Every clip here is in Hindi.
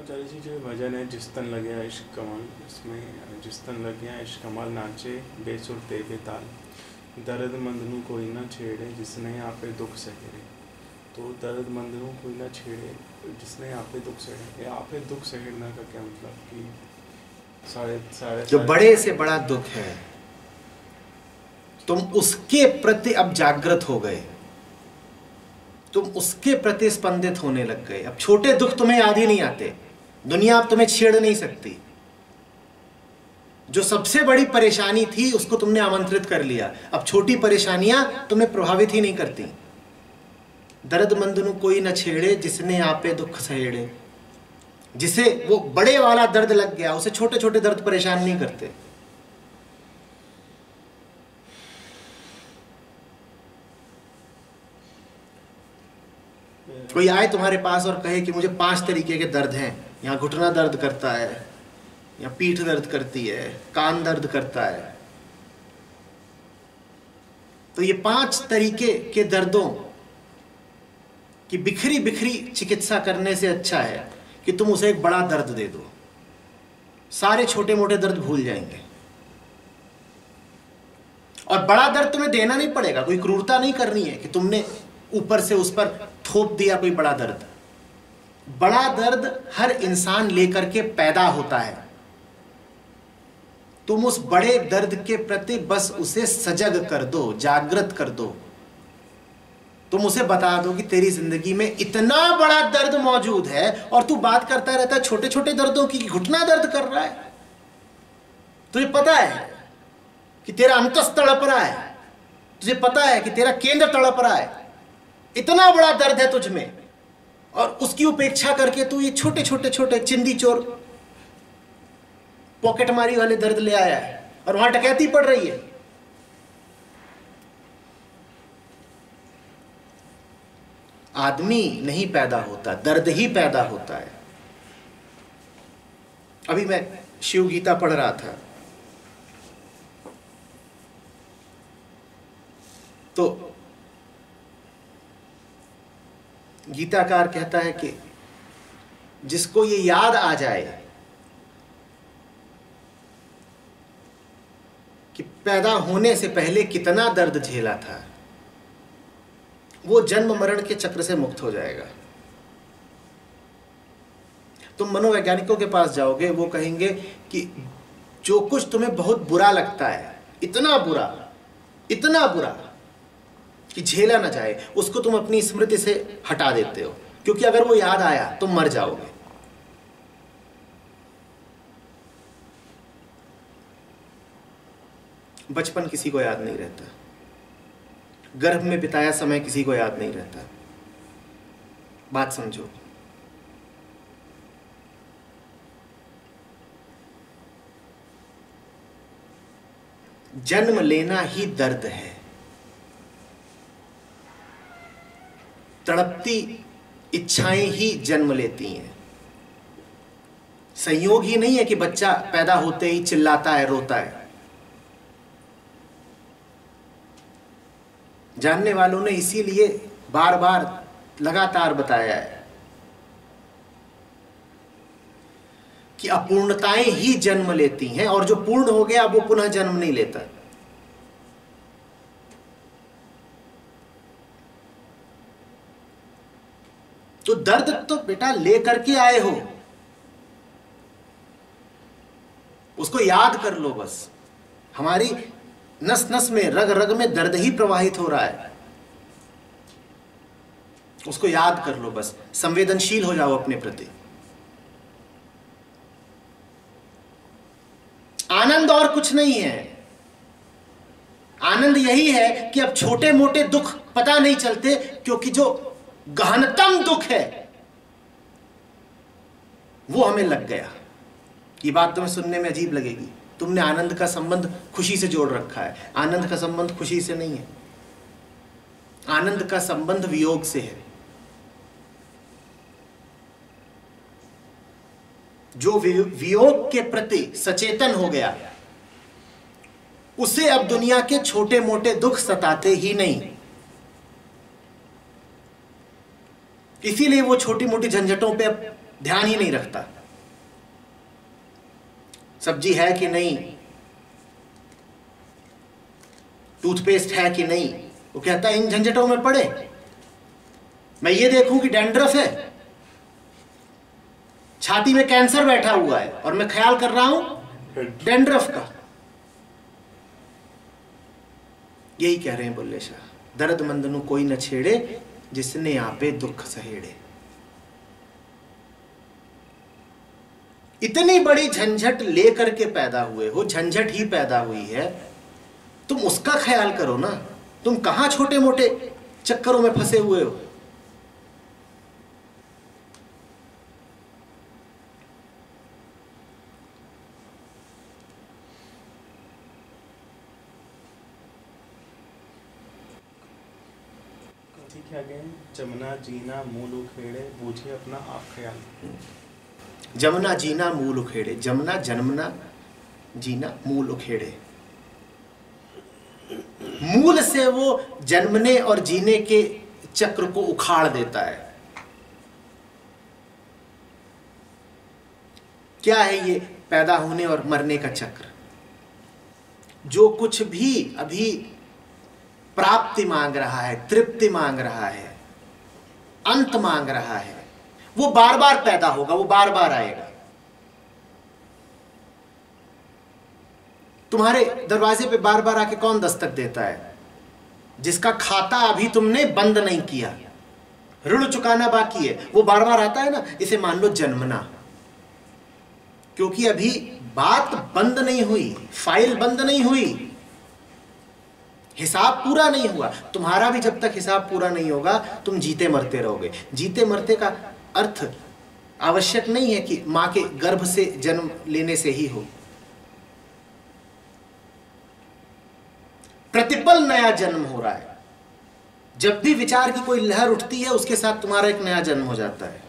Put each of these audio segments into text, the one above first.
आचार्य जी, जो भजन है जिस तन लगे इश्क कमाल, इसमें जिस तन लगे इश्क कमाल नाचे बेसुर ते बेताल, दर्द मंदनू कोई ना छेड़े जिसने यहाँ पे दुख सहेड़े। तो दर्द मंदनू कोई ना छेड़े जिसने यहाँ पे दुख सहेड़े, यहाँ पे दुख सहेड़ना का क्या मतलब कि साढ़े साढ़े जो बड़े से बड़ा दुख है तुम उसके प्रति अब जागृत हो गए, तुम उसके प्रति स्पंदित होने लग गए। अब छोटे दुख तुम्हें याद ही नहीं आते, दुनिया अब तुम्हें छेड़ नहीं सकती। जो सबसे बड़ी परेशानी थी उसको तुमने आमंत्रित कर लिया, अब छोटी परेशानियां तुम्हें प्रभावित ही नहीं करती। दर्द मंदनु कोई न छेड़े जिसने आपे दुख सहेड़े। जिसे वो बड़े वाला दर्द लग गया उसे छोटे छोटे दर्द परेशान नहीं करते। कोई आए तुम्हारे पास और कहे कि मुझे 5 तरीके के दर्द हैं, यहाँ घुटना दर्द करता है, यहाँ पीठ दर्द करती है, कान दर्द करता है, तो ये 5 तरीके के दर्दों की बिखरी बिखरी चिकित्सा करने से अच्छा है कि तुम उसे एक बड़ा दर्द दे दो, सारे छोटे मोटे दर्द भूल जाएंगे। और बड़ा दर्द तुम्हें देना नहीं पड़ेगा, कोई क्रूरता नहीं करनी है कि तुमने ऊपर से उस पर थोप दिया कोई बड़ा दर्द। बड़ा दर्द हर इंसान लेकर के पैदा होता है, तुम उस बड़े दर्द के प्रति बस उसे सजग कर दो, जागृत कर दो। तुम उसे बता दो कि तेरी जिंदगी में इतना बड़ा दर्द मौजूद है और तू बात करता रहता है छोटे छोटे दर्दों की, घुटना दर्द कर रहा है। तुझे पता है कि तेरा अंतस तड़प रहा है, तुझे पता है कि तेरा केंद्र तड़प रहा है, इतना बड़ा दर्द है तुझ में, और उसकी उपेक्षा करके तू ये छोटे छोटे छोटे चिंदी चोर पॉकेट मारी वाले दर्द ले आया है और वहां डकैती पड़ रही है। आदमी नहीं पैदा होता, दर्द ही पैदा होता है। अभी मैं शिव गीता पढ़ रहा था तो गीताकार कहता है कि जिसको ये याद आ जाए कि पैदा होने से पहले कितना दर्द झेला था, वो जन्म मरण के चक्र से मुक्त हो जाएगा। तुम मनोवैज्ञानिकों के पास जाओगे, वो कहेंगे कि जो कुछ तुम्हें बहुत बुरा लगता है, इतना बुरा कि झेला ना जाए, उसको तुम अपनी स्मृति से हटा देते हो, क्योंकि अगर वो याद आया तुम मर जाओगे। बचपन किसी को याद नहीं रहता, गर्भ में बिताया समय किसी को याद नहीं रहता। बात समझो, जन्म लेना ही दर्द है। तड़पती इच्छाएं ही जन्म लेती हैं। संयोग ही नहीं है कि बच्चा पैदा होते ही चिल्लाता है, रोता है। जानने वालों ने इसीलिए बार बार लगातार बताया है कि अपूर्णताएं ही जन्म लेती हैं, और जो पूर्ण हो गया वो पुनः जन्म नहीं लेता। तो दर्द तो बेटा ले करके आए हो, उसको याद कर लो बस। हमारी नस नस में, रग रग में दर्द ही प्रवाहित हो रहा है, उसको याद कर लो बस। संवेदनशील हो जाओ अपने प्रति। आनंद और कुछ नहीं है, आनंद यही है कि अब छोटे मोटे दुख पता नहीं चलते, क्योंकि जो गहनतम दुख है वो हमें लग गया। ये बात तुम्हें सुनने में अजीब लगेगी, तुमने आनंद का संबंध खुशी से जोड़ रखा है। आनंद का संबंध खुशी से नहीं है, आनंद का संबंध वियोग से है। जो वियोग के प्रति सचेतन हो गया उसे अब दुनिया के छोटे मोटे दुख सताते ही नहीं। इसीलिए वो छोटी मोटी झंझटों पे ध्यान ही नहीं रखता, सब्जी है कि नहीं, टूथपेस्ट है कि नहीं, वो कहता है इन झंझटों में पड़े, मैं ये देखूं कि डैंड्रफ है, छाती में कैंसर बैठा हुआ है और मैं ख्याल कर रहा हूं डैंड्रफ का। यही कह रहे हैं बुल्ले शाह, दर्द मंदनु कोई न छेड़े, जिसने आपे दुख सहेड़े। इतनी बड़ी झंझट लेकर के पैदा हुए हो, झंझट ही पैदा हुई है, तुम उसका ख्याल करो ना। तुम कहां छोटे मोटे चक्करों में फंसे हुए हो। ठीक है, गए जमुना जीना मूल उखेड़े, बूझे अपना आप ख्याल। जमुना जीना मूल उखेड़े, जमुना जन्मना, जीना मूल उखेड़े। मूल से वो जन्मने और जीने के चक्र को उखाड़ देता है। क्या है ये पैदा होने और मरने का चक्र? जो कुछ भी अभी प्राप्ति मांग रहा है, तृप्ति मांग रहा है, अंत मांग रहा है, वो बार बार पैदा होगा, वो बार बार आएगा। तुम्हारे दरवाजे पे बार बार आके कौन दस्तक देता है? जिसका खाता अभी तुमने बंद नहीं किया, ऋण चुकाना बाकी है, वो बार बार आता है ना। इसे मान लो जन्मना, क्योंकि अभी बात बंद नहीं हुई, फाइल बंद नहीं हुई, हिसाब पूरा नहीं हुआ। तुम्हारा भी जब तक हिसाब पूरा नहीं होगा तुम जीते मरते रहोगे। जीते मरते का अर्थ आवश्यक नहीं है कि मां के गर्भ से जन्म लेने से ही हो। प्रतिपल नया जन्म हो रहा है। जब भी विचार की कोई लहर उठती है उसके साथ तुम्हारा एक नया जन्म हो जाता है।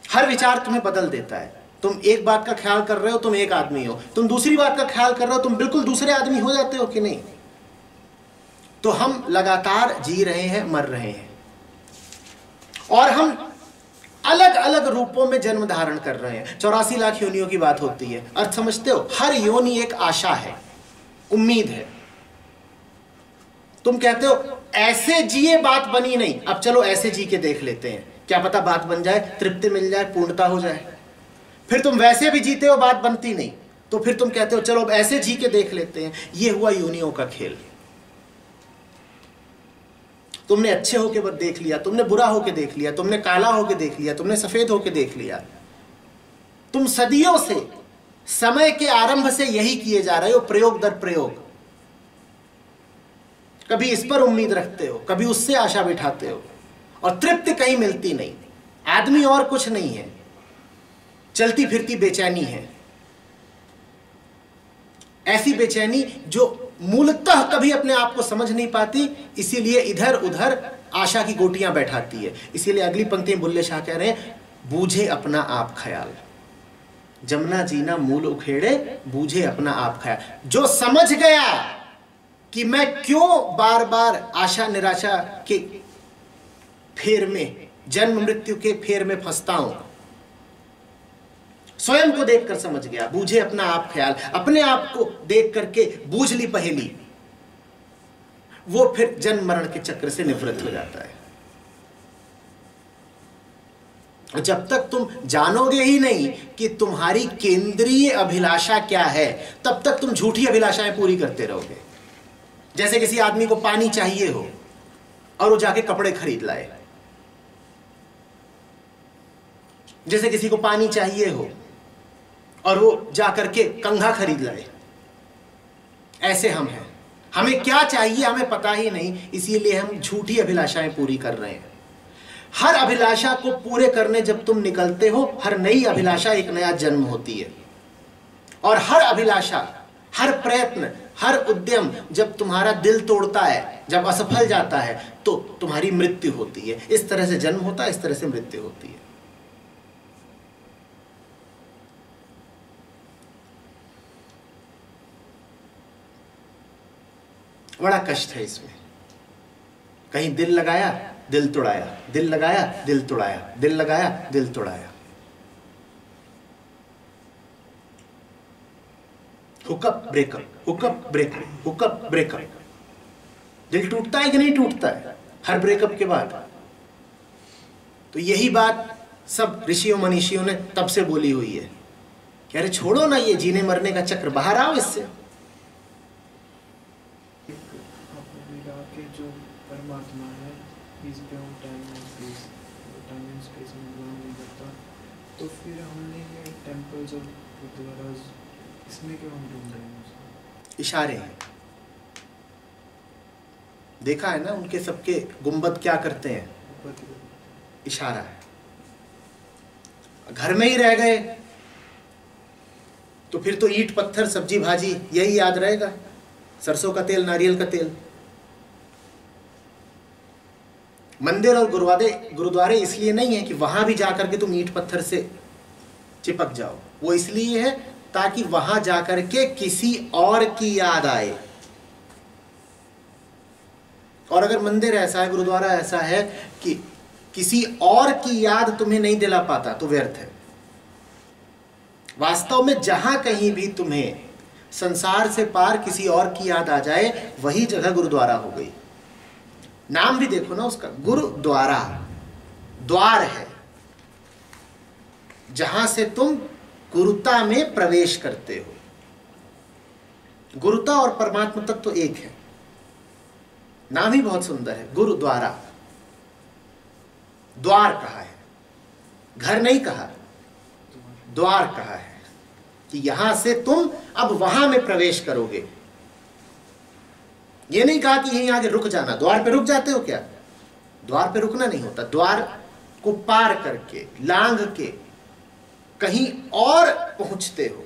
हर विचार तुम्हें बदल देता है। तुम एक बात का ख्याल कर रहे हो, तुम एक आदमी हो, तुम दूसरी बात का ख्याल कर रहे हो, तुम बिल्कुल दूसरे आदमी हो जाते हो कि नहीं? तो हम लगातार जी रहे हैं, मर रहे हैं, और हम अलग अलग रूपों में जन्म धारण कर रहे हैं। 84 लाख योनियों की बात होती है। अर्थ समझते हो? हर योनि एक आशा है, उम्मीद है। तुम कहते हो ऐसे जिए, बात बनी नहीं, अब चलो ऐसे जी के देख लेते हैं, क्या पता बात बन जाए, तृप्ति मिल जाए, पूर्णता हो जाए। फिर तुम वैसे भी जीते हो, बात बनती नहीं, तो फिर तुम कहते हो चलो अब ऐसे जी के देख लेते हैं। ये हुआ योनियों का खेल। तुमने अच्छे होके बस देख लिया, तुमने बुरा होके देख लिया, तुमने काला होके देख लिया, तुमने सफेद होके देख लिया। तुम सदियों से, समय के आरंभ से यही किए जा रहे हो, प्रयोग दर प्रयोग। कभी इस पर उम्मीद रखते हो, कभी उससे आशा बिठाते हो, और तृप्ति कहीं मिलती नहीं। आदमी और कुछ नहीं है, चलती फिरती बेचैनी है। ऐसी बेचैनी जो मूलतः कभी अपने आप को समझ नहीं पाती, इसीलिए इधर उधर आशा की गोटियां बैठाती है। इसीलिए अगली पंक्ति में बुल्ले शाह कह रहे हैं, बूझे अपना आप ख्याल। जमुना जीना मूल उखेड़े, बूझे अपना आप ख्याल। जो समझ गया कि मैं क्यों बार बार आशा निराशा के फेर में, जन्म मृत्यु के फेर में फंसता हूं, स्वयं को देखकर समझ गया, बूझे अपना आप ख्याल। अपने आप को देख करके बूझ ली पहेली, वो फिर जन्म मरण के चक्र से निवृत्त हो जाता है। जब तक तुम जानोगे ही नहीं कि तुम्हारी केंद्रीय अभिलाषा क्या है, तब तक तुम झूठी अभिलाषाएं पूरी करते रहोगे। जैसे किसी आदमी को पानी चाहिए हो और वो जाके कपड़े खरीद लाए, जैसे किसी को पानी चाहिए हो और वो जाकर के कंघा खरीद लाए। ऐसे हम हैं, हमें क्या चाहिए हमें पता ही नहीं, इसीलिए हम झूठी अभिलाषाएं पूरी कर रहे हैं। हर अभिलाषा को पूरे करने जब तुम निकलते हो, हर नई अभिलाषा एक नया जन्म होती है। और हर अभिलाषा, हर प्रयत्न, हर उद्यम जब तुम्हारा दिल तोड़ता है, जब असफल जाता है, तो तुम्हारी मृत्यु होती है। इस तरह से जन्म होता है, इस तरह से मृत्यु होती है। बड़ा कष्ट है इसमें। कहीं दिल लगाया दिल तोड़ाया, दिल लगाया, दिल तोड़ाया, दिल लगाया, दिल तोड़ाया। Hookup breakup, hookup breakup, hookup breakup. दिल टूटता है कि नहीं टूटता है हर ब्रेकअप के बाद? तो यही बात सब ऋषियों मनीषियों ने तब से बोली हुई है कि अरे छोड़ो ना ये जीने मरने का चक्र, बाहर आओ इससे। आपने कहा कि जो परमात्मा है इस बियॉन्ड टाइम एंड स्पेस में बिलोंग नहीं करता, तो फिर हमने ये टेम्पल्स और गुरुद्वारास इसमें क्यों हम ढूंढ रहे हैं उसको? इशारे हैं, देखा है ना उनके सबके गुंबद क्या करते हैं, इशारा है। घर में ही रह गए तो फिर तो ईंट पत्थर सब्जी भाजी यही याद रहेगा, सरसों का तेल, नारियल का तेल। मंदिर और गुरुद्वारे इसलिए नहीं है कि वहां भी जाकर के तुम ईंट पत्थर से चिपक जाओ, वो इसलिए है ताकि वहां जाकर के किसी और की याद आए। और अगर मंदिर ऐसा है, गुरुद्वारा ऐसा है कि किसी और की याद तुम्हें नहीं दिला पाता तो व्यर्थ है। वास्तव में जहां कहीं भी तुम्हें संसार से पार किसी और की याद आ जाए वही जगह गुरुद्वारा हो गई। नाम भी देखो ना उसका, गुरुद्वारा, द्वार है जहां से तुम गुरुता में प्रवेश करते हो। गुरुता और परमात्मा तत्व तो एक है। नाम ही बहुत सुंदर है, गुरुद्वारा। द्वार कहा है, घर नहीं कहा, द्वार कहा है कि यहां से तुम अब वहां में प्रवेश करोगे। ये नहीं कहा कि यहीं आगे रुक जाना। द्वार पे रुक जाते हो क्या? द्वार पे रुकना नहीं होता, द्वार को पार करके लांघ के कहीं और पहुंचते हो।